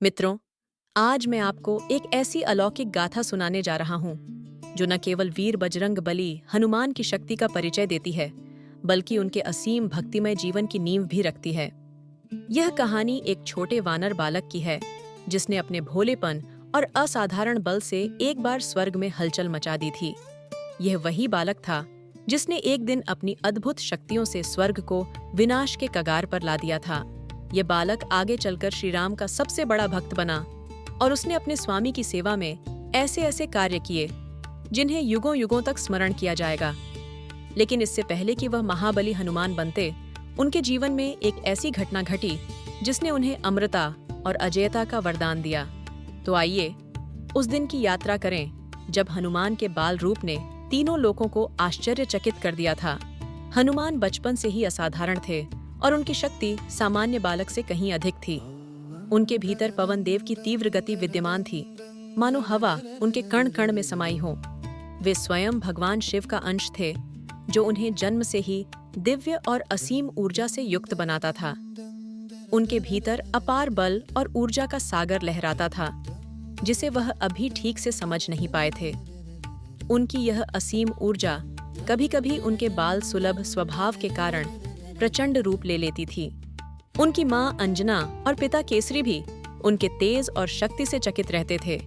मित्रों, आज मैं आपको एक ऐसी अलौकिक गाथा सुनाने जा रहा हूँ जो न केवल वीर बजरंग बली हनुमान की शक्ति का परिचय देती है, बल्कि उनके असीम भक्तिमय जीवन की नींव भी रखती है। यह कहानी एक छोटे वानर बालक की है, जिसने अपने भोलेपन और असाधारण बल से एक बार स्वर्ग में हलचल मचा दी थी। यह वही बालक था जिसने एक दिन अपनी अद्भुत शक्तियों से स्वर्ग को विनाश के कगार पर ला दिया था। यह बालक आगे चलकर श्री राम का सबसे बड़ा भक्त बना और उसने अपने स्वामी की सेवा में ऐसे ऐसे कार्य किए जिन्हें युगों युगों तक स्मरण किया जाएगा। लेकिन इससे पहले कि वह महाबली हनुमान बनते, उनके जीवन में एक ऐसी घटना घटी जिसने उन्हें अमरता और अजेयता का वरदान दिया। तो आइए उस दिन की यात्रा करें जब हनुमान के बाल रूप ने तीनों लोगों को आश्चर्यचकित कर दिया था। हनुमान बचपन से ही असाधारण थे और उनकी शक्ति सामान्य बालक से कहीं अधिक थी। उनके भीतर पवन देव की तीव्र गति विद्यमान थी, मानो हवा उनके कण कण में समाई हो। वे स्वयं भगवान शिव का अंश थे, जो उन्हें जन्म से ही दिव्य और असीम ऊर्जा से युक्त बनाता था। उनके भीतर अपार बल और ऊर्जा का सागर लहराता था, जिसे वह अभी ठीक से समझ नहीं पाए थे। उनकी यह असीम ऊर्जा कभी-कभी उनके बाल सुलभ स्वभाव के कारण प्रचंड रूप ले लेती थी। उनकी मां अंजना और पिता केसरी भी उनके तेज और शक्ति से चकित रहते थे।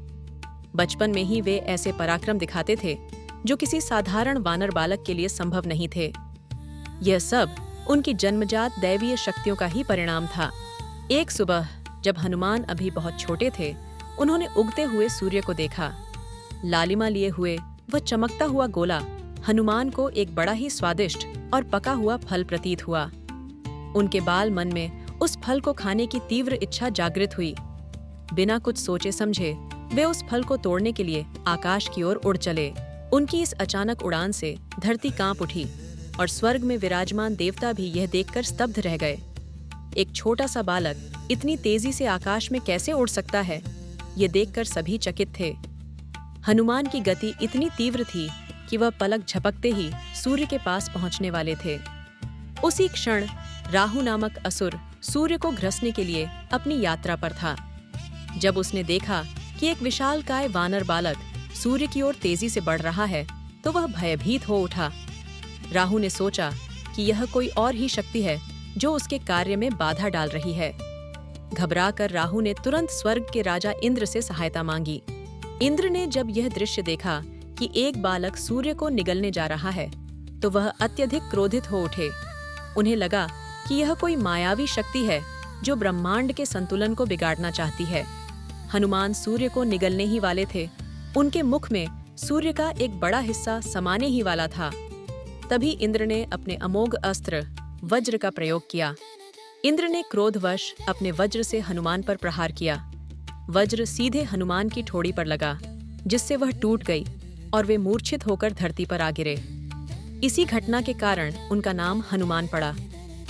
बचपन में ही वे ऐसे पराक्रम दिखाते थे जो किसी साधारण वानर बालक के लिए संभव नहीं थे। यह सब उनकी जन्मजात दैवीय शक्तियों का ही परिणाम था। एक सुबह जब हनुमान अभी बहुत छोटे थे, उन्होंने उगते हुए सूर्य को देखा। लालिमा लिए हुए वह चमकता हुआ गोला हनुमान को एक बड़ा ही स्वादिष्ट और पका हुआ फल प्रतीत हुआ। उनके बाल मन में उस फल को खाने की तीव्र इच्छा जागृत हुई। बिना कुछ सोचे समझे वे उस फल को तोड़ने के लिए आकाश की ओर उड़ चले। उनकी इस अचानक उड़ान से धरती कांप उठी और स्वर्ग में विराजमान देवता भी यह देखकर स्तब्ध रह गए। एक छोटा सा बालक इतनी तेजी से आकाश में कैसे उड़ सकता है, ये देखकर सभी चकित थे। हनुमान की गति इतनी तीव्र थी कि वह पलक झपकते ही सूर्य के पास पहुंचने वाले थे। उसी क्षण राहु नामक असुर सूर्य को ग्रसने के लिए अपनी यात्रा पर था। जब उसने देखा कि एक विशालकाय वानर बालक सूर्य की ओर तेजी से बढ़ रहा है, तो वह भयभीत हो उठा। राहु ने सोचा कि यह कोई और ही शक्ति है जो उसके कार्य में बाधा डाल रही है। घबराकर राहु ने तुरंत स्वर्ग के राजा इंद्र से सहायता मांगी। इंद्र ने जब यह दृश्य देखा कि एक बालक सूर्य को निगलने जा रहा है, तो वह अत्यधिक क्रोधित हो उठे। उन्हें लगा कि यह कोई मायावी शक्ति है जो ब्रह्मांड के संतुलन को बिगाड़ना चाहती है। हनुमान सूर्य को निगलने ही वाले थे। उनके मुख में सूर्य का एक बड़ा हिस्सा समाने ही वाला था। तभी इंद्र ने अपने अमोघ अस्त्र वज्र का प्रयोग किया। इंद्र ने क्रोधवश अपने वज्र से हनुमान पर प्रहार किया। वज्र सीधे हनुमान की ठोड़ी पर लगा, जिससे वह टूट गई और वे मूर्छित होकर धरती पर आ गिरे। इसी घटना के कारण उनका नाम हनुमान पड़ा,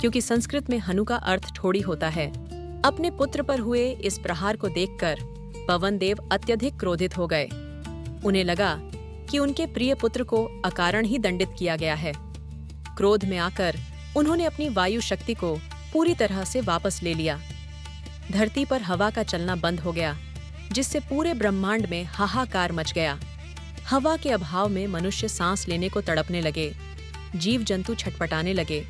क्योंकि संस्कृत में हनु का अर्थ ठोड़ी होता है। अपने पुत्र पर हुए इस प्रहार को देखकर पवन देव अत्यधिक क्रोधित हो गए। उन्हें लगा कि उनके प्रिय पुत्र को अकारण ही दंडित किया गया है। क्रोध में आकर उन्होंने अपनी वायु शक्ति को पूरी तरह से वापस ले लिया। धरती पर हवा का चलना बंद हो गया, जिससे पूरे ब्रह्मांड में हाहाकार मच गया। हवा के अभाव में मनुष्य सांस लेने को तड़पने लगे, जीव जंतु छटपटाने लगे,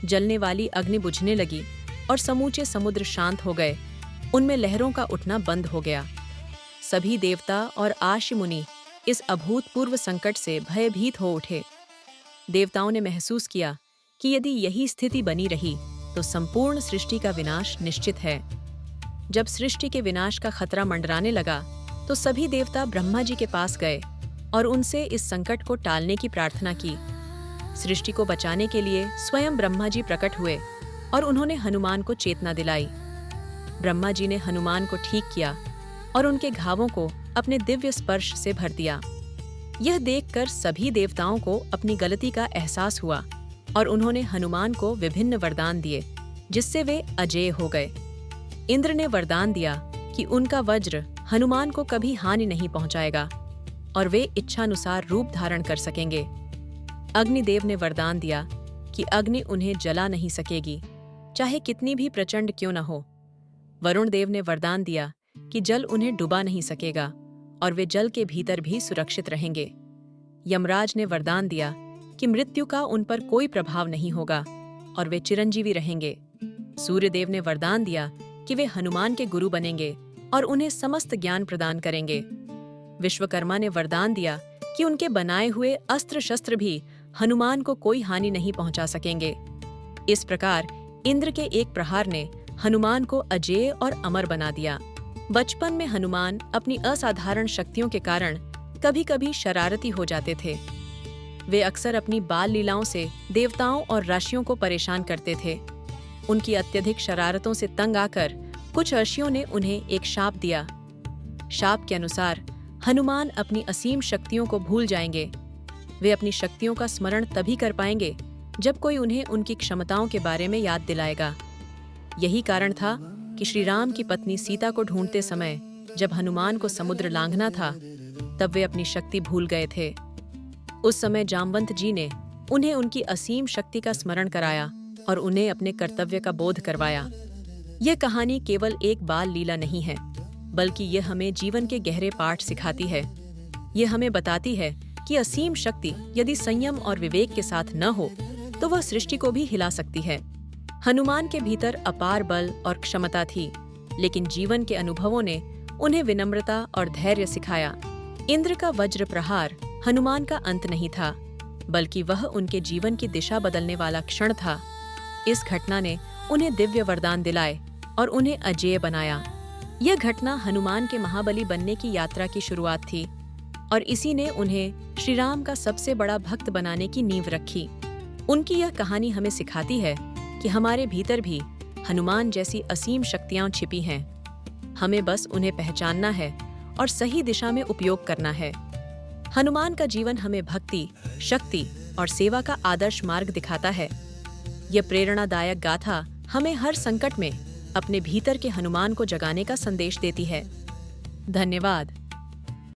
जलने वाली अग्नि बुझने लगी और समूचे समुद्र शांत हो गए। उनमें लहरों का उठना बंद हो गया। सभी देवता और आर्षि मुनि इस अभूतपूर्व संकट से भयभीत हो उठे। देवताओं ने महसूस किया कि यदि यही स्थिति बनी रही तो संपूर्ण सृष्टि का विनाश निश्चित है। जब सृष्टि के विनाश का खतरा मंडराने लगा, तो सभी देवता ब्रह्मा जी के पास गए और उनसे इस संकट को टालने की प्रार्थना की। सृष्टि को बचाने के लिए स्वयं ब्रह्मा जी प्रकट हुए और उन्होंने हनुमान को चेतना दिलाई। ब्रह्मा जी ने हनुमान को ठीक किया और उनके घावों को अपने दिव्य स्पर्श से भर दिया। यह देखकर सभी देवताओं को अपनी गलती का एहसास हुआ और उन्होंने हनुमान को विभिन्न वरदान दिए, जिससे वे अजेय हो गए। इंद्र ने वरदान दिया कि उनका वज्र हनुमान को कभी हानि नहीं पहुंचाएगा और वे इच्छानुसार रूप धारण कर सकेंगे। अग्निदेव ने वरदान दिया कि अग्नि उन्हें जला नहीं सकेगी, चाहे कितनी भी प्रचंड क्यों न हो। वरुण देव ने वरदान दिया कि जल उन्हें डुबा नहीं सकेगा और वे जल के भीतर भी सुरक्षित रहेंगे। यमराज ने वरदान दिया कि मृत्यु का उन पर कोई प्रभाव नहीं होगा और वे चिरंजीवी रहेंगे। सूर्यदेव ने वरदान दिया कि वे हनुमान के गुरु बनेंगे और उन्हें समस्त ज्ञान प्रदान करेंगे। विश्वकर्मा ने वरदान दिया कि उनके बनाए हुए अस्त्र शस्त्र भी हनुमान को कोई हानि नहीं पहुंचा सकेंगे। इस प्रकार इंद्र के एक प्रहार ने हनुमान को अजेय और अमर बना दिया। बचपन में हनुमान अपनी असाधारण शक्तियों के कारण कभी-कभी शरारती हो जाते थे। वे अक्सर अपनी बाल लीलाओं से देवताओं और ऋषियों को परेशान करते थे। उनकी अत्यधिक शरारतों से तंग आकर कुछ ऋषियों ने उन्हें एक शाप दिया। शाप के अनुसार हनुमान अपनी असीम शक्तियों को भूल जाएंगे। वे अपनी शक्तियों का स्मरण तभी कर पाएंगे जब कोई उन्हें उनकी क्षमताओं के बारे में याद दिलाएगा। यही कारण था कि श्री राम की पत्नी सीता को ढूंढते समय जब हनुमान को समुद्र लांघना था, तब वे अपनी शक्ति भूल गए थे। उस समय जामवंत जी ने उन्हें उनकी असीम शक्ति का स्मरण कराया और उन्हें अपने कर्तव्य का बोध करवाया। यह कहानी केवल एक बाल लीला नहीं है, बल्कि यह हमें जीवन के गहरे पाठ सिखाती है। यह हमें बताती है कि असीम शक्ति यदि संयम और विवेक के साथ न हो तो वह सृष्टि को भी हिला सकती है। हनुमान के भीतर अपार बल और क्षमता थी, लेकिन जीवन के अनुभवों ने उन्हें विनम्रता और धैर्य सिखाया। इंद्र का वज्र प्रहार हनुमान का अंत नहीं था, बल्कि वह उनके जीवन की दिशा बदलने वाला क्षण था। इस घटना ने उन्हें दिव्य वरदान दिलाए और उन्हें अजेय बनाया। यह घटना हनुमान के महाबली बनने की यात्रा की शुरुआत थी और इसी ने उन्हें श्री राम का सबसे बड़ा भक्त बनाने की नींव रखी। उनकी यह कहानी हमें सिखाती है कि हमारे भीतर भी हनुमान जैसी असीम शक्तियां छिपी हैं। हमें बस उन्हें पहचानना है और सही दिशा में उपयोग करना है। हनुमान का जीवन हमें भक्ति, शक्ति और सेवा का आदर्श मार्ग दिखाता है। यह प्रेरणादायक गाथा हमें हर संकट में अपने भीतर के हनुमान को जगाने का संदेश देती है। धन्यवाद।